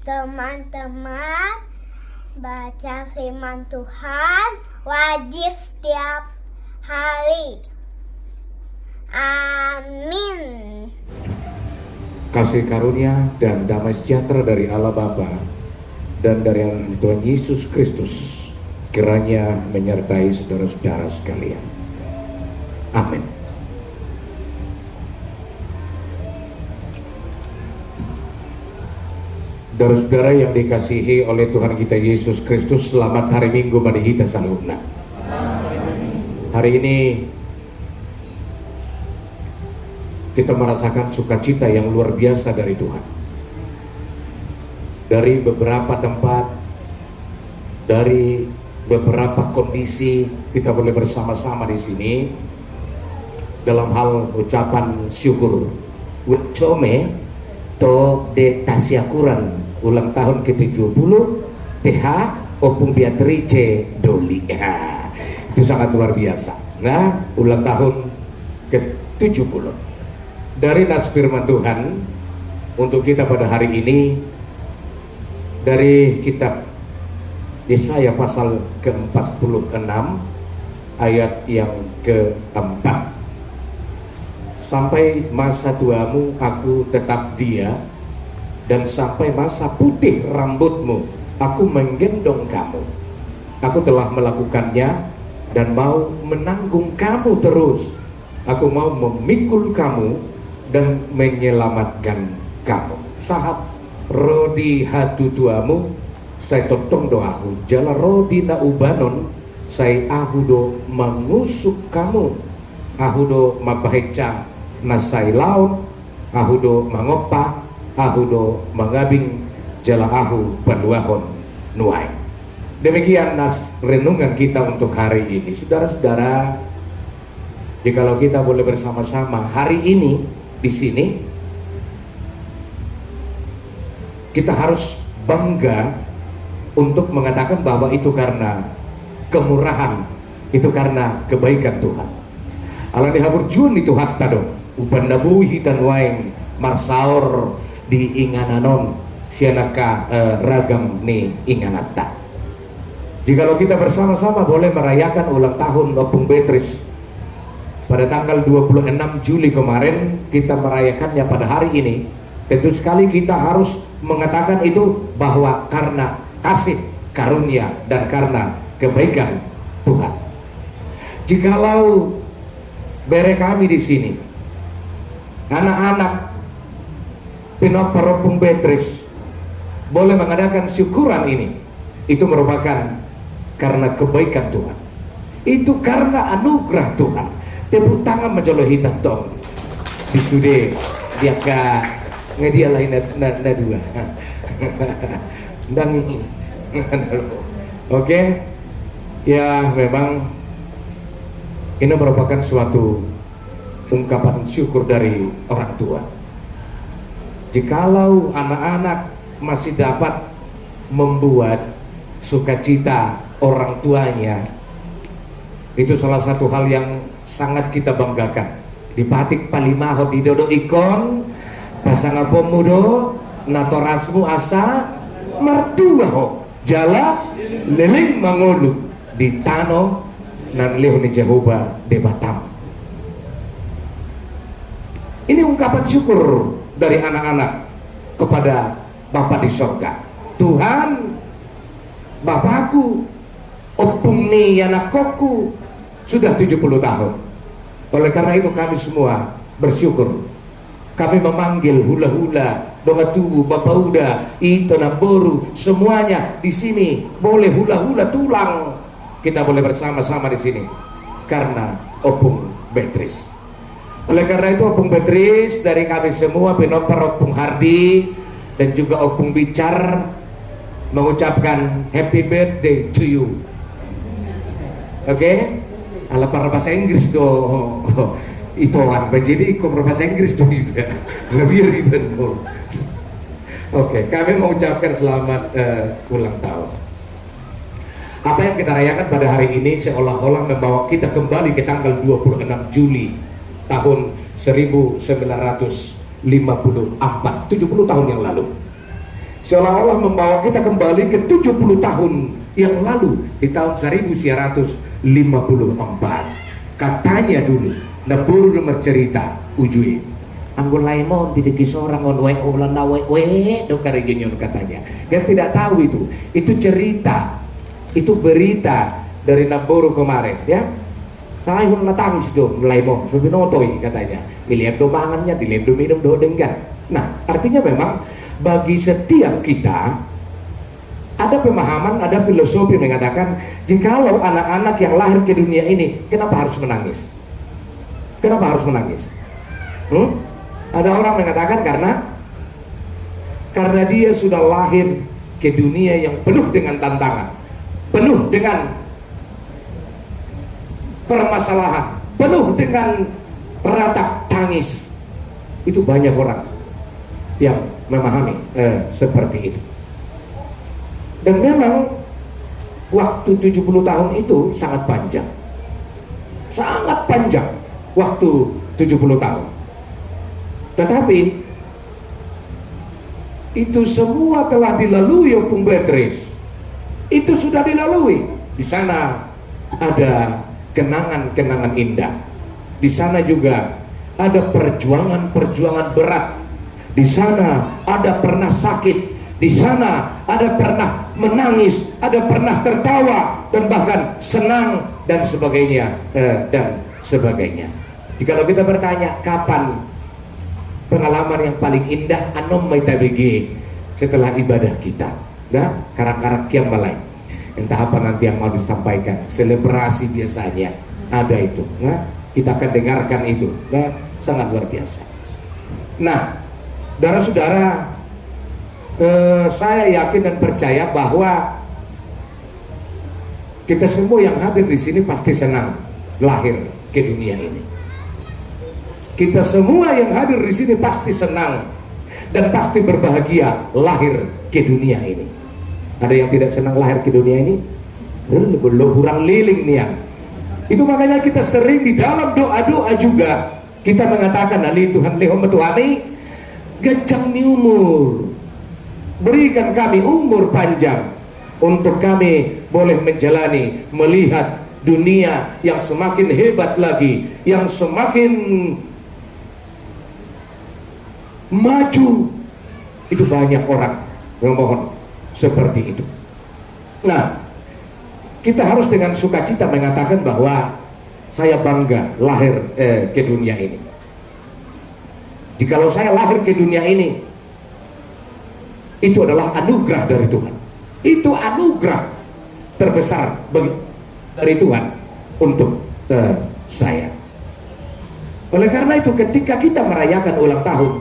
Teman-teman, baca firman Tuhan wajib setiap hari. Amin. Kasih karunia dan damai sejahtera dari Allah Bapa dan dari Tuhan Yesus Kristus kiranya menyertai saudara-saudara sekalian. Amin. Saudara-saudara yang dikasihi oleh Tuhan kita Yesus Kristus, selamat hari Minggu Madihita Salumna. Hari ini kita merasakan sukacita yang luar biasa dari Tuhan. Dari beberapa tempat, dari beberapa kondisi, kita boleh bersama-sama di sini dalam hal ucapan syukur. Ucome to de tasyakuran ulang tahun ke-70 TH Opung Beatrice Doli. Itu sangat luar biasa. Nah, ulang tahun ke-70 dari nats firman Tuhan untuk kita pada hari ini dari kitab Yesaya pasal ke-46 ayat yang ke-4. Sampai masa tuamu aku tetap dia, dan sampai masa putih rambutmu aku menggendong kamu. Aku telah melakukannya dan mau menanggung kamu terus. Aku mau memikul kamu dan menyelamatkan kamu. Sahat rodi hatu tuamu saya totong doahu jala rodi na ubanon saya ahudo mengusuk kamu, ahudo mabaheca nasai laut, ahudo mangopa, ahudo mangabing jala ahu panduahon nuai. Demikian nas renungan kita untuk hari ini. Saudara-saudara, jikalau kita boleh bersama-sama hari ini di sini, kita harus bangga untuk mengatakan bahwa itu karena kemurahan, itu karena kebaikan Tuhan. Alang dihabur jun itu hatta dong upan dabuhi tan waeng marsaor di ingananon sianaka ragam ni inganata. Jikalau kita bersama-sama boleh merayakan ulang tahun Opung Beatrice pada tanggal 26 Juli kemarin, kita merayakannya pada hari ini. Tentu sekali kita harus mengatakan itu bahwa karena kasih karunia dan karena kebaikan Tuhan. Jikalau bere kami di sini anak-anak Pinopper Opung Beatrice boleh mengadakan syukuran ini, itu merupakan karena kebaikan Tuhan, itu karena anugerah Tuhan. Tepuk tangan menjolohi tantong disude dia ka ngedia lain na dua dangi. Oke, ya memang ini merupakan suatu ungkapan syukur dari orang tua. Jikalau anak-anak masih dapat membuat sukacita orang tuanya, itu salah satu hal yang sangat kita banggakan. Di patik palimaho di dodo ikon pasangan pemudo natorasmu asa mertua ho jala leling mangolu di tano nan leho ni Jehovah de Batam. Ini ungkapan syukur dari anak-anak kepada Bapa di sorga. Tuhan, Bapakku opung ni anakku sudah 70 tahun. Oleh karena itu kami semua bersyukur. Kami memanggil hula-hula, donga tubuh, Bapak Uda, itu naboru, semuanya di sini boleh hula-hula tulang. Kita boleh bersama-sama di sini karena Opung Beatrice. Oleh karena itu Opung Beatrice dari kami semua Pinopper Opung Hardi dan juga Opung Bicar mengucapkan happy birthday to you. Oke? Ala para bahasa Inggris do itoan jadi kok berbahasa Inggris do juga lebih ribet. Oke, kami mengucapkan selamat ulang tahun. Apa yang kita rayakan pada hari ini seolah-olah membawa kita kembali ke tanggal 26 Juli tahun 1954, 70 tahun yang lalu. seolah-olah membawa kita kembali ke 70 tahun yang lalu, di tahun 1954. Katanya dulu Nebur nomor cerita ujui anggun laimon ditiki seorang on we ulan we do karegenyon katanya. Dia tidak tahu itu cerita, itu berita dari Nebur kemarin ya. Saya pun natangis itu laimon subinotoi katanya, milihat do mangannya dilihat do minum do denggan. Nah artinya memang bagi setiap kita ada pemahaman, ada filosofi yang mengatakan jikalau anak-anak yang lahir ke dunia ini, kenapa harus menangis? Kenapa harus menangis? Ada orang mengatakan karena dia sudah lahir ke dunia yang penuh dengan tantangan, penuh dengan permasalahan, penuh dengan ratap tangis. Itu banyak orang yang memahami seperti itu. Dan memang waktu 70 tahun itu sangat panjang. Sangat panjang waktu 70 tahun. Tetapi itu semua telah dilalui Opung Beatrice. Itu sudah dilalui. Di sana ada kenangan-kenangan indah. Di sana juga ada perjuangan-perjuangan berat. Di sana ada pernah sakit. Di sana ada pernah menangis, ada pernah tertawa, dan bahkan senang dan sebagainya dan sebagainya. Jikalau kita bertanya kapan pengalaman yang paling indah anom maitabigi setelah ibadah kita, nah karak-karak kiam balai, entah apa nanti yang mau disampaikan, selebrasi biasanya ada itu, nah kita akan dengarkan itu, nah sangat luar biasa. Nah, saudara-saudara, saya yakin dan percaya bahwa kita semua yang hadir di sini pasti senang lahir ke dunia ini. Kita semua yang hadir di sini pasti senang dan pasti berbahagia lahir ke dunia ini. Ada yang tidak senang lahir ke dunia ini? Belum kurang liling nih ya. Itu makanya kita sering di dalam doa-doa juga kita mengatakan ali Tuhan lehom Tuhani gajang ni umur. Berikan kami umur panjang untuk kami boleh menjalani, melihat dunia yang semakin hebat lagi, yang semakin maju. Itu banyak orang yang mohon seperti itu. Nah, kita harus dengan sukacita mengatakan bahwa saya bangga lahir ke dunia ini. Jikalau saya lahir ke dunia ini, itu adalah anugerah dari Tuhan. Itu anugerah terbesar dari Tuhan untuk saya. Oleh karena itu ketika kita merayakan ulang tahun,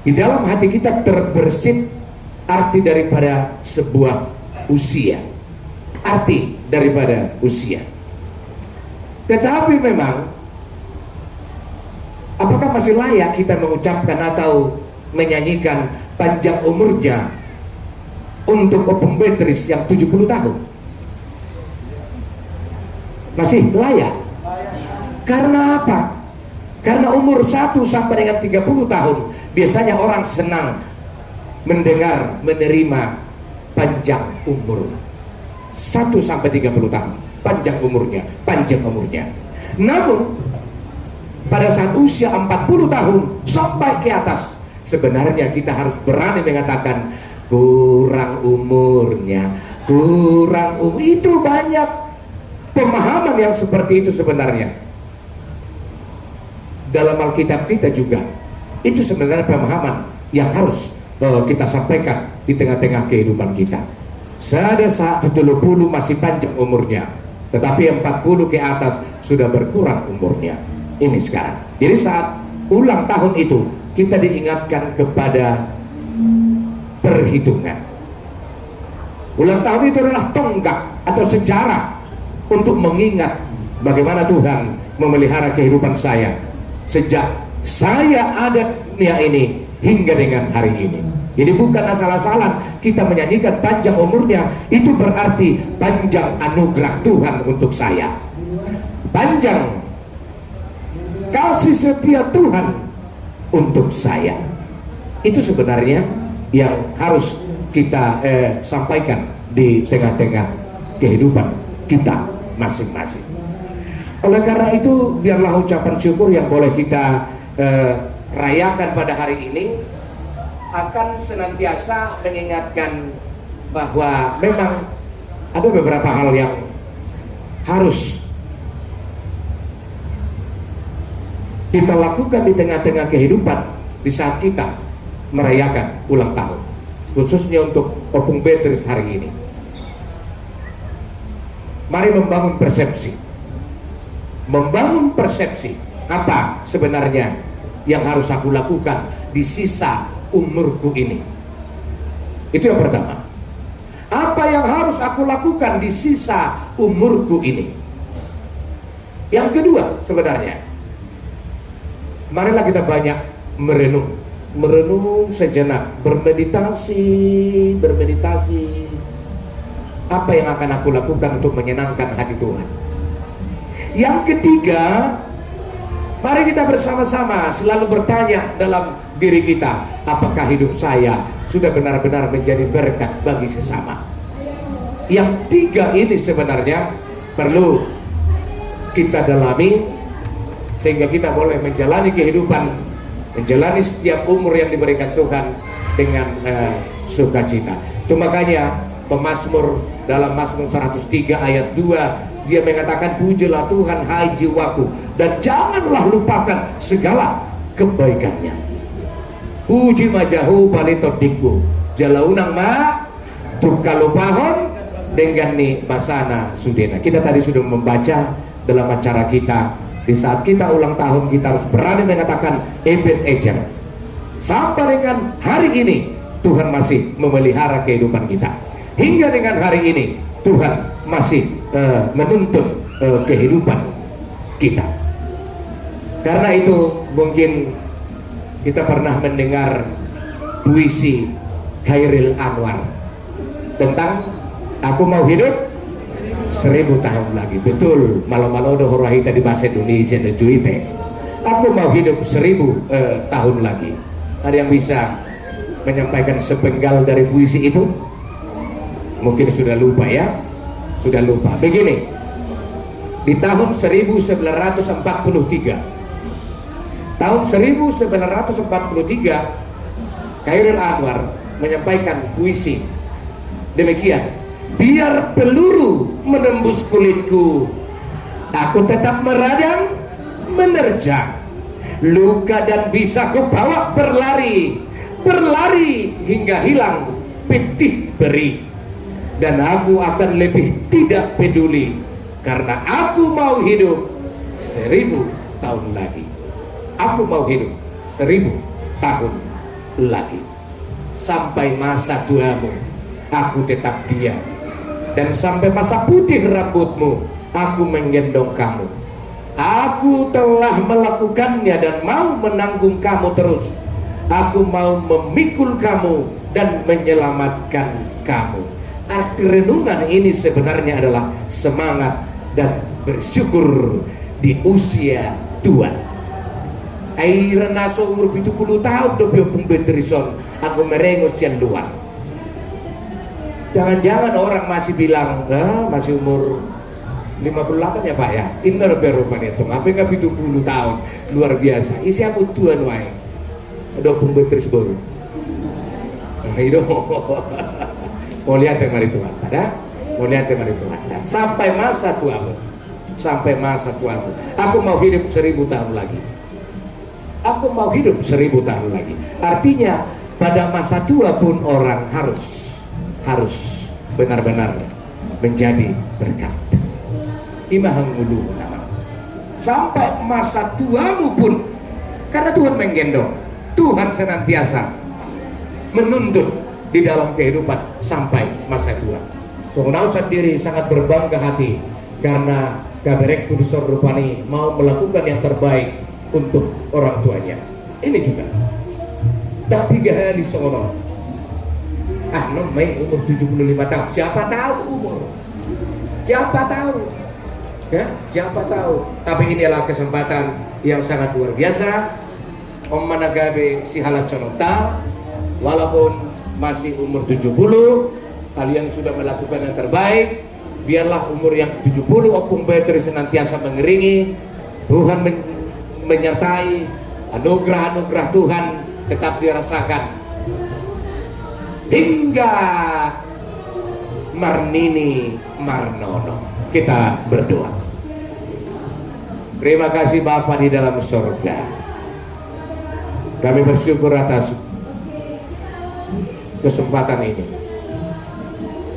di dalam hati kita terbersit arti daripada sebuah usia, arti daripada usia. Tetapi memang apakah masih layak kita mengucapkan atau menyanyikan panjang umurnya untuk Opung Beatrice yang 70 tahun? Masih layak? Karena apa? Karena umur 1 sampai dengan 30 tahun biasanya orang senang mendengar, menerima panjang umur. 1 sampai 30 tahun panjang umurnya. Namun pada saat usia 40 tahun sampai ke atas, sebenarnya kita harus berani mengatakan kurang umurnya, kurang umur. Itu banyak pemahaman yang seperti itu sebenarnya. Dalam Alkitab kita juga itu sebenarnya pemahaman yang harus kita sampaikan di tengah-tengah kehidupan kita. Ada saat 70 masih panjang umurnya, tetapi 40 ke atas sudah berkurang umurnya. Ini sekarang. Jadi saat ulang tahun itu kita diingatkan kepada perhitungan. Ulang tahun itu adalah tonggak atau sejarah untuk mengingat bagaimana Tuhan memelihara kehidupan saya sejak saya ada dunia ini hingga dengan hari ini. Jadi bukan asal-asalan kita menyanyikan panjang umurnya, itu berarti panjang anugerah Tuhan untuk saya, panjang kasih setia Tuhan untuk saya. Itu sebenarnya yang harus kita sampaikan di tengah-tengah kehidupan kita masing-masing. Oleh karena itu, biarlah ucapan syukur yang boleh kita rayakan pada hari ini akan senantiasa mengingatkan bahwa memang ada beberapa hal yang harus kita lakukan di tengah-tengah kehidupan di saat kita merayakan ulang tahun, khususnya untuk Opung Beatrice hari ini. Mari membangun persepsi apa sebenarnya yang harus aku lakukan di sisa umurku ini. Itu yang pertama. Apa yang harus aku lakukan di sisa umurku ini? Yang kedua, sebenarnya marilah kita banyak merenung sejenak, bermeditasi. Apa yang akan aku lakukan untuk menyenangkan hati Tuhan? Yang ketiga, mari kita bersama-sama selalu bertanya dalam diri kita, apakah hidup saya sudah benar-benar menjadi berkat bagi sesama? Yang tiga ini sebenarnya perlu kita dalami sehingga kita boleh menjalani kehidupan, menjalani setiap umur yang diberikan Tuhan dengan sukacita. Itu makanya pemazmur dalam Mazmur 103 ayat 2 dia mengatakan, pujilah Tuhan hai jiwaku, dan janganlah lupakan segala kebaikannya. Puji majahu palitodikku jalaunang ma tukalupahon dengan ni basana sudena. Kita tadi sudah membaca dalam acara kita, di saat kita ulang tahun kita harus berani mengatakan Ebenezer. Sampai dengan hari ini Tuhan masih memelihara kehidupan kita. Hingga dengan hari ini Tuhan masih menuntun kehidupan kita. Karena itu mungkin kita pernah mendengar puisi Khairil Anwar tentang aku mau hidup 1000 tahun lagi. Betul, malam-malam udah horahi tadi bahasa Indonesia dan cuite. Aku mau hidup 1000 tahun lagi. Ada yang bisa menyampaikan sepenggal dari puisi itu? Mungkin sudah lupa ya. Sudah lupa. Begini, di tahun 1943, Khairil Anwar menyampaikan puisi demikian, biar peluru menembus kulitku, aku tetap meradang menerjang, luka dan bisa kubawa berlari hingga hilang pitih beri. Dan aku akan lebih tidak peduli, karena aku mau hidup 1000 tahun lagi. Aku mau hidup 1000 tahun lagi. Sampai masa tuamu aku tetap diam, dan sampai masa putih rambutmu aku menggendong kamu. Aku telah melakukannya dan mau menanggung kamu terus. Aku mau memikul kamu dan menyelamatkan kamu. Arti renungan ini sebenarnya adalah semangat dan bersyukur di usia tua. Aira naso umur 70 tahun dobi Opung Beatrice aku merengos yang luar. Jangan-jangan orang masih bilang masih umur 58 ya Pak ya. Inner berupa itu. Apa enggak 70 tahun? Luar biasa. Isi aku tuan wae. Ada Opung Beatrice baru. Ayo. Mau lihat yang mari Tuhan, ada? Mau lihat yang mari Tuhan. Sampai masa tuamu, aku mau hidup 1000 tahun lagi. Aku mau hidup 1000 tahun lagi. Artinya pada masa tua pun orang harus benar-benar menjadi berkat. Imahang ulu nama. Sampai masa tuamu pun, karena Tuhan menggendong, Tuhan senantiasa menuntun di dalam kehidupan sampai masa tua. Songonau sendiri sangat berbangga hati karena Kaberek Kudusor Rupani mau melakukan yang terbaik untuk orang tuanya. Ini juga. Tapi gahali Songonau. Mei umur 75 tahun. Siapa tahu umur? Siapa tahu? Ya, siapa tahu? Tapi inilah kesempatan yang sangat luar biasa. Om Managabe si halat conota, walaupun masih umur 70, kalian sudah melakukan yang terbaik. Biarlah umur yang 70 Opung Beatrice senantiasa mengiringi. Tuhan menyertai, anugerah-anugerah Tuhan tetap dirasakan hingga Marnini Marnono. Kita berdoa. Terima kasih Bapa di dalam surga, kami bersyukur atas kesempatan ini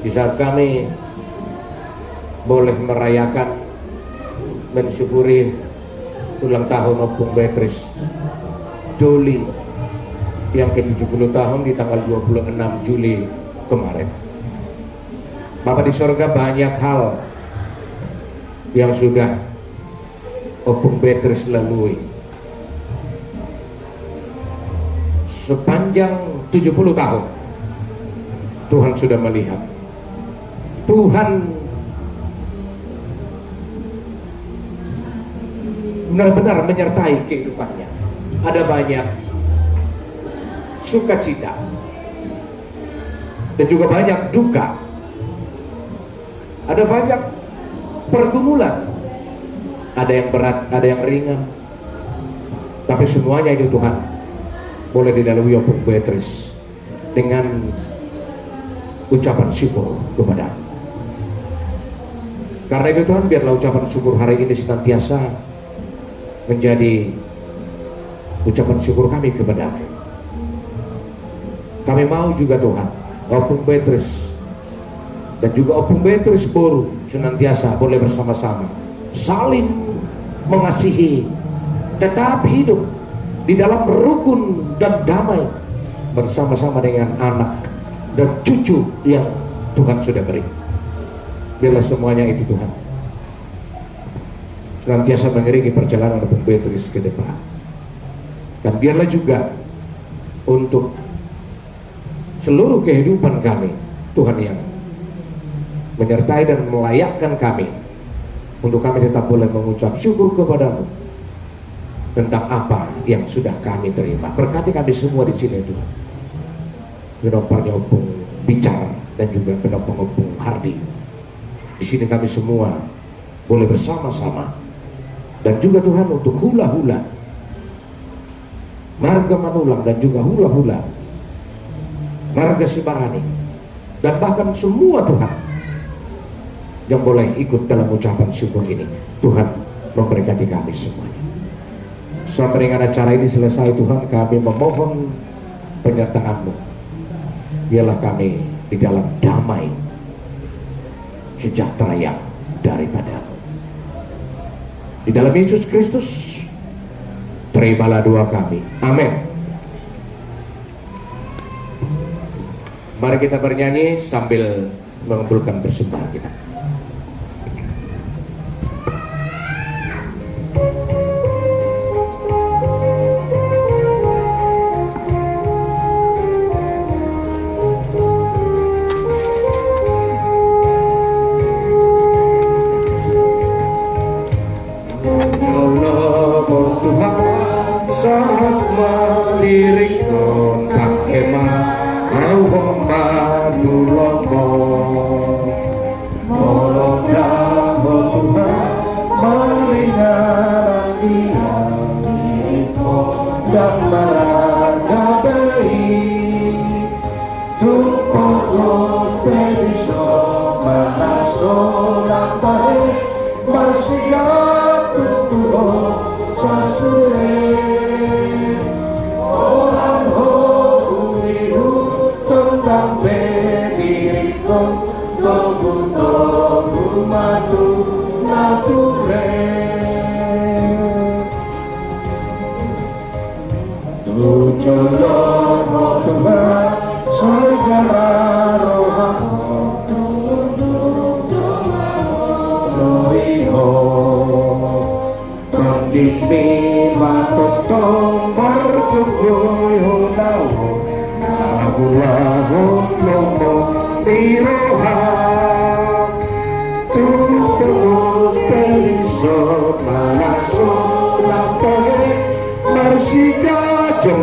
di saat kami boleh merayakan, mensyukuri ulang tahun Opung Beatrice Doli yang ke-70 tahun di tanggal 26 Juli kemarin. Bapa di surga, banyak hal yang sudah Opung Beatrice lalui sepanjang 70 tahun. Tuhan sudah melihat, Tuhan benar-benar menyertai kehidupannya. Ada banyak sukacita dan juga banyak duka, ada banyak pergumulan, ada yang berat, ada yang ringan, tapi semuanya itu Tuhan boleh dilalui Opung Beatrice dengan ucapan syukur kepada. Karena itu Tuhan, biarlah ucapan syukur hari ini senantiasa menjadi ucapan syukur kami kepada-Mu. Kami mau juga Tuhan, Opung Beatrice dan juga Opung Beatrice Boru senantiasa boleh bersama-sama saling mengasihi, tetap hidup di dalam rukun dan damai bersama-sama dengan anak dan cucu yang Tuhan sudah beri. Biarlah semuanya itu Tuhan senantiasa mengiringi perjalanan Opung Beatrice ke depan. Dan biarlah juga untuk seluruh kehidupan kami, Tuhan yang menyertai dan melayakkan kami, untuk kami tetap boleh mengucap syukur kepada-Mu tentang apa yang sudah kami terima. Berkati kami semua di sini Tuhan. Penopangnya Opung Bicar dan juga penopang Opung Hardi. Di sini kami semua boleh bersama-sama. Dan juga Tuhan untuk hula-hula Marga Manulang dan juga hula-hula Marga Sibarani, dan bahkan semua Tuhan yang boleh ikut dalam ucapan syukur ini. Tuhan memberkati kami semuanya. Sampai dengan acara ini selesai Tuhan, kami memohon penyertaan-Mu. Biarlah kami di dalam damai sejahtera yang daripada-Mu. Di dalam Yesus Kristus, terimalah doa kami. Amin. Mari kita bernyanyi sambil mengumpulkan persembahan kita.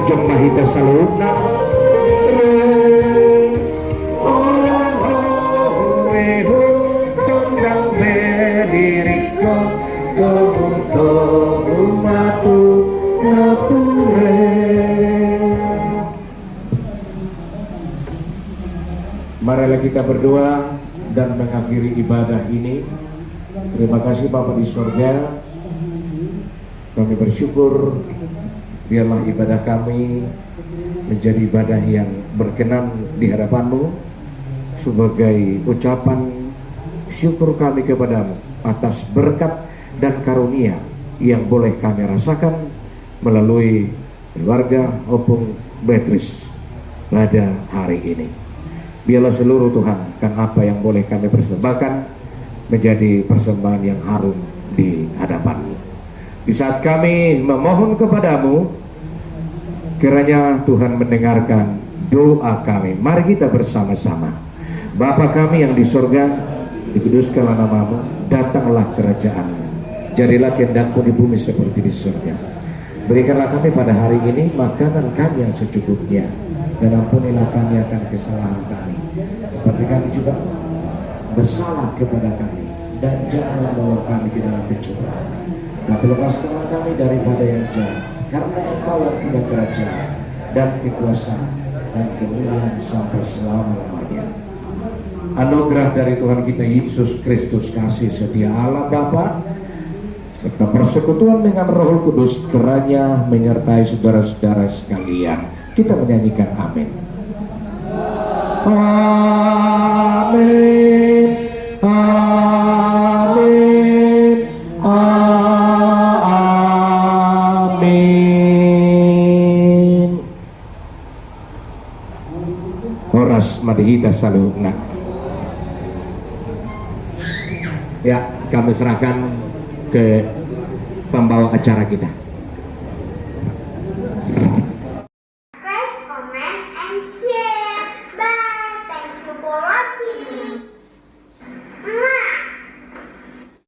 Jom mahita salud na Marilah kita berdoa dan mengakhiri ibadah ini. Terima kasih Bapa di surga. Kami bersyukur biarlah ibadah kami menjadi ibadah yang berkenan di hadapan-Mu sebagai ucapan syukur kami kepadamu atas berkat dan karunia yang boleh kami rasakan melalui keluarga Opung Beatrice pada hari ini. Biarlah seluruh Tuhan kan apa yang boleh kami persembahkan menjadi persembahan yang harum di hadapan-Mu. Di saat kami memohon kepadamu, kiranya Tuhan mendengarkan doa kami. Mari kita bersama-sama. Bapa kami yang di surga, dikuduskanlah namamu, datanglah kerajaan-Mu, jadilah kehendak-Mu di bumi seperti di surga. Berikanlah kami pada hari ini makanan kami yang secukupnya, dan ampunilah kami akan kesalahan kami, seperti kami juga bersalah kepada kami, dan jangan membawa kami ke dalam pencobaan, tapi lepaskanlah kami daripada yang jahat, karena Engkau yang punya kerajaan dan kekuasaan dan kemuliaan sampai selama-lamanya. Anugerah dari Tuhan kita Yesus Kristus, kasih setia Allah Bapa, serta persekutuan dengan Roh Kudus kiranya menyertai saudara-saudara sekalian. Kita menyanyikan amin. Amin. Amin. Amin. Horas madihita salugna. Ya, kami serahkan ke pembawa acara kita.